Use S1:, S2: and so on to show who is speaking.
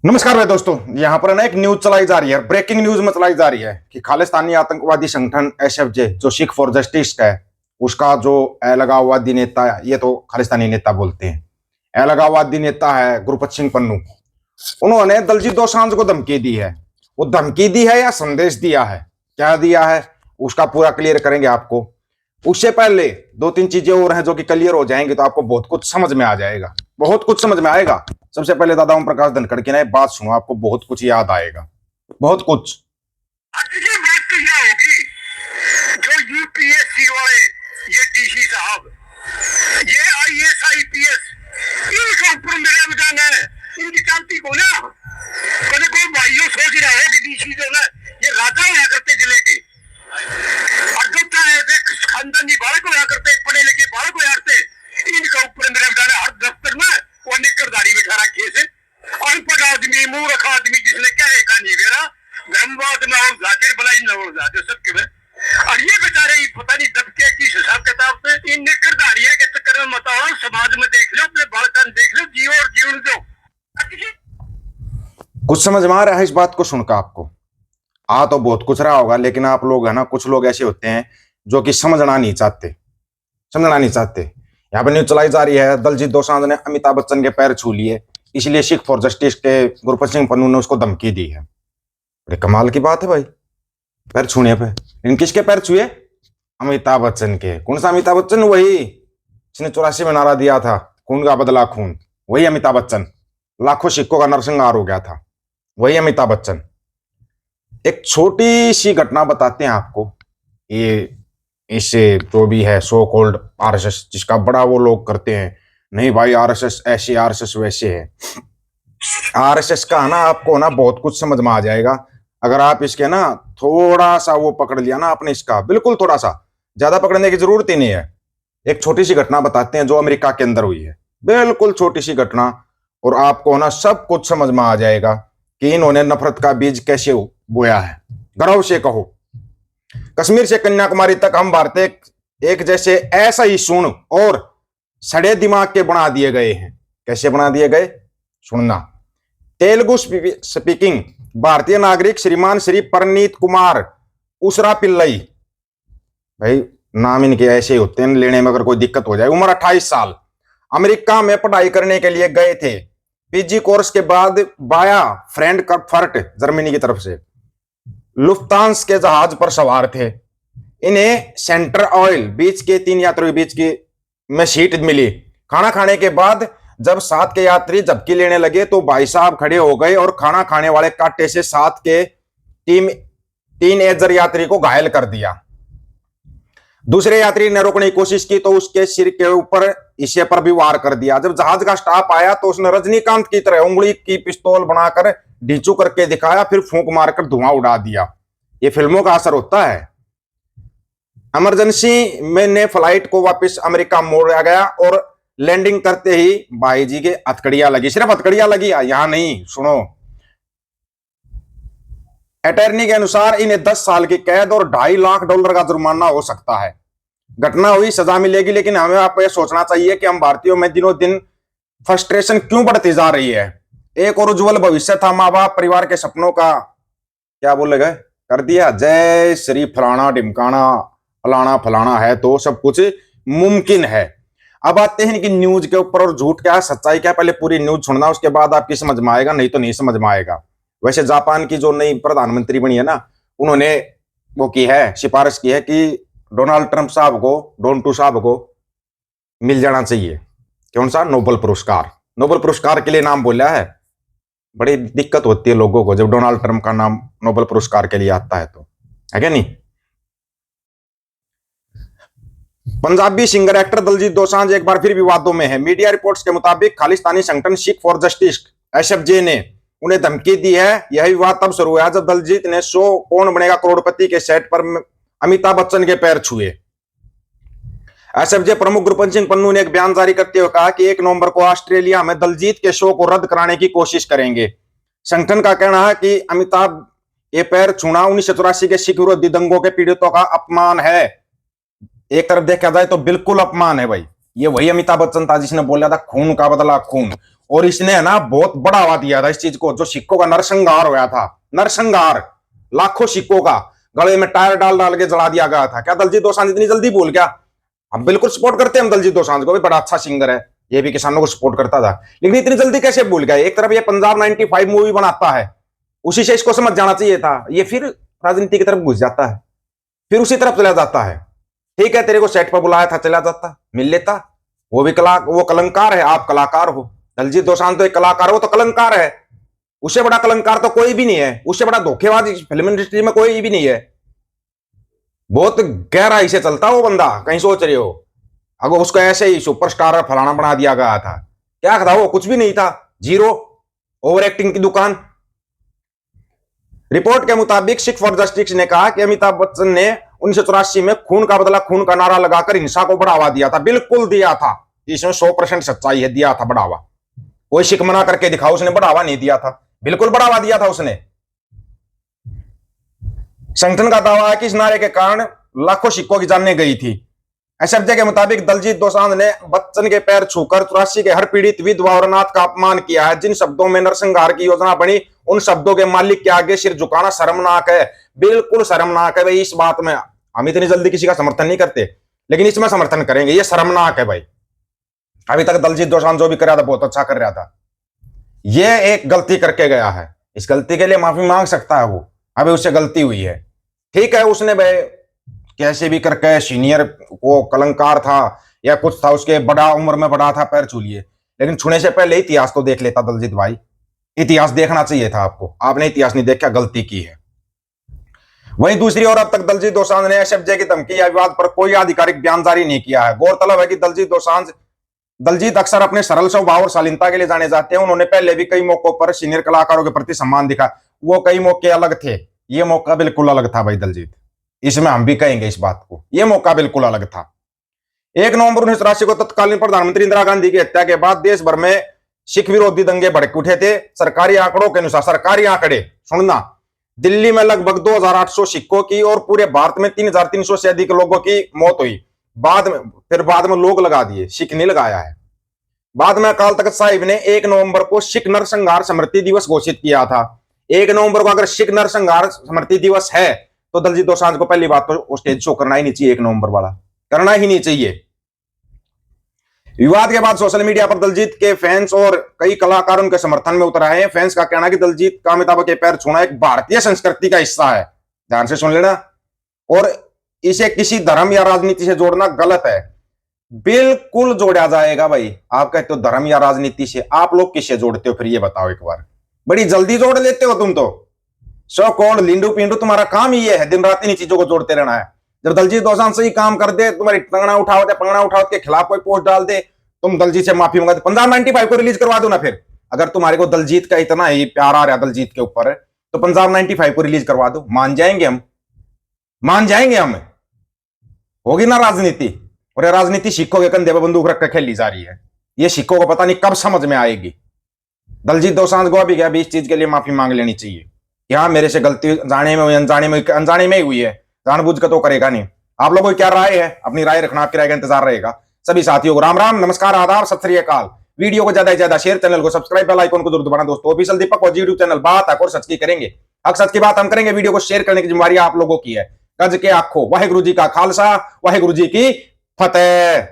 S1: नमस्कार भाई दोस्तों, यहाँ पर ना एक न्यूज चलाई जा रही है, ब्रेकिंग न्यूज में चलाई जा रही है कि खालिस्तानी आतंकवादी संगठन एसएफजे जो सिख फॉर जस्टिस का है, उसका जो अलगाववादी नेता है, ये तो खालिस्तानी नेता बोलते हैं, अलगाववादी नेता है गुरबख्श सिंह पन्नू। उन्होंने दलजीत दोसांझ को धमकी दी है। वो धमकी दी है या संदेश दिया है, क्या दिया है उसका पूरा क्लियर करेंगे आपको। उससे पहले दो तीन चीजें और हैं जो कि क्लियर हो जाएंगे तो आपको बहुत कुछ समझ में आ जाएगा, बहुत कुछ समझ में आएगा। सबसे पहले दादा ओम प्रकाश धनखड़ की ना एक बात सुनो, आपको बहुत कुछ याद आएगा, बहुत कुछ।
S2: ये बात तो यह होगी जो यूपीएससी वाले, ये डीसी साहब, ये आईएएस आईपीएस, इनके ऊपर मेरा विधान है। इनकी शांति को ना कभी कोई भाइयों सोच रहा है कि डीसी जो ना ये राजा हुआ करते जिले के, और जो खानदानी बालक हुआ करते, पढ़े लिखे बालक हुआ करते, इनका ऊपर मेरा विधान है। हर दफ्तर में वो निकरदारी बिठा रखी है, अनपढ़ आदमी, मूर्ख आदमी, जिसने क्या है नहीं बेरा ब्रह्मवाद में और जातिर भलाई न हो जाते सबके में। और ये बेचारे पता नहीं दबके किस हिसाब किताब से इन निकरदारियां के चक्कर में मत आओ। समाज में देख लो, अपने बालकन देख लो, जियो और जीवन दो।
S1: कुछ समझ में आ रहा है इस बात को सुनकर आपको? आ तो बहुत कुछ रहा होगा, लेकिन आप लोग है ना, कुछ लोग ऐसे होते हैं जो कि समझना नहीं चाहते, समझना नहीं चाहते। यहाँ पर न्यूज चलाई जा रही है, दलजीत दोसांझ ने अमिताभ बच्चन के पैर छू लिए, इसलिए सिख फॉर जस्टिस के गुरबख्श सिंह पन्नू ने उसको धमकी दी है। अरे कमाल की बात है भाई, पैर छूने पे। इन किसके पैर छुए? अमिताभ बच्चन के। कौन सा अमिताभ बच्चन? वही जिसने 84 में नारा दिया था, खून का बदला खून। वही अमिताभ बच्चन, लाखों सिखों का नरसंहार हो गया था, वही अमिताभ बच्चन। एक छोटी सी घटना बताते हैं आपको। ये इससे जो भी है सो कॉल्ड आरएसएस, जिसका बड़ा वो लोग करते हैं, नहीं भाई आरएसएस ऐसे आरएसएस वैसे है। आरएसएस का ना आपको ना बहुत कुछ समझ में आ जाएगा अगर आप इसके ना थोड़ा सा वो पकड़ लिया ना आपने, इसका बिल्कुल थोड़ा सा, ज्यादा पकड़ने की जरूरत ही नहीं है। एक छोटी सी घटना बताते हैं जो अमेरिका के अंदर हुई है, बिल्कुल छोटी सी घटना, और आपको ना सब कुछ समझ में आ जाएगा कि इन्होंने नफरत का बीज कैसे बोया है। गर्व से कहो, कश्मीर से कन्याकुमारी तक हम भारतीय एक जैसे ऐसा ही सुन और सड़े दिमाग के बना दिए गए हैं। कैसे बना दिए गए? सुनना। तेलुगु स्पीकिंग भारतीय नागरिक श्रीमान श्री परनीत कुमार उसरा पिल्लई, भाई नाम इनके ऐसे ही होते हैं, लेने में अगर कोई दिक्कत हो जाए। उम्र 28 साल, अमेरिका में पढ़ाई करने के लिए गए थे। पीजी कोर्स के बाद बाया फ्रैंकफर्ट जर्मनी की तरफ से लुफ्तांस के जहाज पर सवार थे। इन्हें सेंटर ऑयल बीच के 3 यात्रियों बीच की में सीट मिली। खाना खाने के बाद जब साथ के यात्री झपकी लेने लगे तो भाई साहब खड़े हो गए और खाना खाने वाले कांटे से साथ के तीन एजर यात्री को घायल कर दिया। दूसरे यात्री ने रोकने की कोशिश की तो उसके सिर के ऊपर हिस्से पर भी वार कर दिया। जब जहाज का स्टाफ आया तो उसने रजनीकांत की तरह उंगली की पिस्तौल बनाकर ढींचू करके दिखाया, फिर फूंक मारकर धुआं उड़ा दिया। ये फिल्मों का असर होता है। इमरजेंसी में ने फ्लाइट को वापस अमेरिका मोड़ा गया और लैंडिंग करते ही भाई जी के हथकड़ियां लगी। सिर्फ हथकड़ियां लगी, यहां नहीं, सुनो। अटॉर्नी के अनुसार इन्हें 10 साल की कैद और $2.5 लाख का जुर्माना हो सकता है। घटना हुई, सजा मिलेगी, लेकिन हमें आपको यह सोचना चाहिए कि हम भारतीयों में दिनों दिन फ्रस्ट्रेशन क्यों बढ़ती जा रही है। एक और उज्जवल भविष्य था, माँ बाप परिवार के सपनों का क्या बोले गए कर दिया। जय श्री फलाना ढिमकाना फलाना फलाना है तो सब कुछ मुमकिन है। अब आते हैं इनकी न्यूज के ऊपर, और झूठ क्या सच्चाई क्या, पहले पूरी न्यूज सुनना, उसके बाद आपकी समझ में आएगा, नहीं तो नहीं समझ में आएगा। वैसे जापान की जो नई प्रधानमंत्री बनी है ना, उन्होंने वो की है, सिफारिश की है कि डोनाल्ड ट्रंप साहब को, डोंटू साहब को मिल जाना चाहिए कौन सा नोबेल पुरस्कार। नोबेल पुरस्कार के लिए नाम बोला है। बड़ी दिक्कत होती है लोगों को जब डोनाल्ड ट्रंप का नाम नोबेल पुरस्कार के लिए आता है, तो है क्या नहीं। पंजाबी सिंगर एक्टर दलजीत दोसांझ एक बार फिर विवादों में है। मीडिया रिपोर्ट्स के मुताबिक खालिस्तानी संगठन सिख फॉर जस्टिस एसएफजे ने उन्हें धमकी दी है। यह विवाद तब शुरू हुआ जब दलजीत ने शो कौन बनेगा करोड़पति के सेट पर अमिताभ बच्चन के पैर छुए। एसएफजे प्रमुख गुरबख्श सिंह पन्नू ने एक बयान जारी करते हुए कहा कि 1 नवंबर को ऑस्ट्रेलिया में दलजीत के शो को रद्द कराने की कोशिश करेंगे। संगठन का कहना है कि अमिताभ ये पैर छूना 1984 के सिख विरोधी दंगों के पीड़ितों का अपमान है। एक तरफ देखा जाए तो बिल्कुल अपमान है भाई। ये वही अमिताभ बच्चन था जिसने बोला था खून का बदला खून। और इसने है ना बहुत बढ़ावा दिया था इस चीज को, जो सिक्कों का नरसंहार होया था, नरसंहार लाखों सिक्कों का गले में टायर डाल डाल के जला दिया गया था। क्या दलजीत दोसांझ इतनी जल्दी भूल गया? हम बिल्कुल सपोर्ट करते हैं हम दलजीत दोसांझ को भी, बड़ा अच्छा सिंगर है, ये भी किसानों को सपोर्ट करता था, लेकिन इतनी जल्दी कैसे भूल गया? एक तरफ ये पंजाब 95 मूवी बनाता है, उसी से इसको समझ जाना चाहिए था, ये फिर राजनीति की तरफ घुस जाता है, फिर उसी तरफ चला जाता है। ठीक है, तेरे को सेट पर बुलाया था, चला जाता, मिल लेता। वो भी वो कलंकार है, आप कलाकार हो। दलजीत दोसांझ तो एक कलाकार हो, तो कलंकार है, उससे बड़ा कलंकार तो कोई भी नहीं है, उससे बड़ा धोखेबाज फिल्म इंडस्ट्री में कोई भी नहीं है। बहुत गहराई से चलता वो बंदा, कहीं सोच रहे हो अगर उसको ऐसे ही सुपरस्टार फलाना बना दिया गया था? क्या था वो? कुछ भी नहीं था, जीरो, ओवर एक्टिंग की दुकान। रिपोर्ट के मुताबिक सिख फॉर जस्टिस ने कहा कि अमिताभ बच्चन ने 1984 में खून का बदला खून का नारा लगाकर हिंसा को बढ़ावा दिया था। बिल्कुल दिया था, इसमें 100% सच्चाई है, दिया था बढ़ावा। कोई सिख मना करके दिखाओ उसने बढ़ावा नहीं दिया था, बिल्कुल बढ़ावा दिया था उसने। संगठन का दावा है कि इस नारे के कारण लाखों सिखों की जानें गई थी। एसएफजे के मुताबिक दलजीत दोसांझ ने बच्चन के पैर छूकर 84 के हर पीड़ित विधवा और अनाथ का अपमान किया है। जिन शब्दों में नरसंहार की योजना बनी, उन शब्दों के मालिक के आगे सिर झुकाना शर्मनाक है। बिल्कुल शर्मनाक है भाई। इस बात में हम इतनी जल्दी किसी का समर्थन नहीं करते, लेकिन इसमें समर्थन करेंगे, ये शर्मनाक है भाई। अभी तक दलजीत दोसांझ जो भी कर रहा था बहुत अच्छा कर रहा था, ये एक गलती करके गया है, इस गलती के लिए माफी मांग सकता है वो, अभी उससे गलती हुई है। ठीक है, उसने भाई कैसे भी करके सीनियर वो कलंकार था या कुछ था, उसके बड़ा उम्र में बड़ा था, पैर छू लिए, लेकिन छूने से पहले इतिहास तो देख लेता दलजीत भाई। इतिहास देखना चाहिए था आपको, आपने इतिहास नहीं देखा, गलती की है। वहीं दूसरी ओर अब तक दलजीत दोसांझ ने एसएफजे की धमकी या विवाद पर कोई आधिकारिक बयान जारी नहीं किया है। गौरतलब है कि दलजीत अक्सर अपने सरल स्वभाव और शालीनता के लिए जाने जाते हैं। उन्होंने पहले भी कई मौकों पर सीनियर कलाकारों के प्रति सम्मान दिखा, वो कई मौके अलग थे, ये मौका बिल्कुल अलग था भाई दलजीत, इसमें हम भी कहेंगे इस बात को, ये मौका बिल्कुल अलग था। 1 नवंबर 1983 को तत्कालीन प्रधानमंत्री इंदिरा गांधी की हत्या के बाद देश भर में सिख विरोधी दंगे भड़क उठे थे। सरकारी आंकड़ों के अनुसार, सरकारी आंकड़े सुनना, दिल्ली में लगभग 2800 सिखों की और पूरे भारत में 3300 से अधिक लोगों की मौत हुई। बाद में लोग लगा दिए, सिख नहीं लगाया है। बाद में अकाल तख्त साहिब ने 1 नवंबर को सिख नरसंहार स्मृति दिवस घोषित किया था। 1 नवंबर को अगर सिख नरसंहार स्मृति दिवस है तो दलजीत दोसांझ को पहली बात तो स्टेज शो करना ही नहीं चाहिए, 1 नवंबर वाला करना ही नहीं चाहिए। विवाद के बाद सोशल मीडिया पर दलजीत के फैंस और कई कलाकार उनके समर्थन में उतर आए हैं। फैंस का कहना है कि दलजीत का अमिताभ के पैर छूना एक भारतीय संस्कृति का हिस्सा है, ध्यान से सुन लेना, और इसे किसी धर्म या राजनीति से जोड़ना गलत है। बिल्कुल जोड़ा जाएगा भाई। आप कहते हो धर्म या राजनीति से, आप लोग किससे जोड़ते हो फिर ये बताओ एक बार? बड़ी जल्दी जोड़ लेते हो तुम तो, सो कौन लिंडू पिंडू, तुम्हारा काम ही है दिन रात इन चीजों को जोड़ते रहना है। जब दलजीत दोसांझ से ही काम कर दे, तुम्हारी पंगड़ा उठाओ के खिलाफ कोई पोस्ट डाल दे, तुम दलजीत से माफी मांगा, पंजाब 95 को रिलीज करवा दो ना। फिर अगर तुम्हारे को दलजीत का इतना ही प्यार आ रहा है दलजीत के ऊपर, तो पंजाब 95 को रिलीज करवा दो, मान जाएंगे हम, मान जाएंगे हम। होगी ना राजनीति, और ये राजनीति सिखों के कंधे पर बंदूक रखकर खेली जा रही है, ये सिखों को पता नहीं कब समझ में आएगी। दलजीत दोसांझ को अभी क्या, इस चीज के लिए माफी मांग लेनी चाहिए। यहाँ मेरे से गलती जाने में अनजाने में ही हुई है, जानबूझ कर तो करेगा नहीं। आप लोगों की क्या राय है? अपनी राय रखना, आपकी राय का इंतजार रहेगा। सभी साथियों को राम राम, नमस्कार, आदाब, सत श्री अकाल। वीडियो को ज्यादा से ज्यादा शेयर, चैनल को सब्सक्राइब, बेल आइकन को जरूर दबाना दोस्तों। ऑफिशियल दीपक और यूट्यूब चैनल बात और सच की करेंगे, हक सच की बात हम करेंगे। वीडियो को शेयर करने की जिम्मेवारी आप लोगों की है। गज के आखो, वाहेगुरु जी का खालसा, वाहेगुरु जी की फतेह।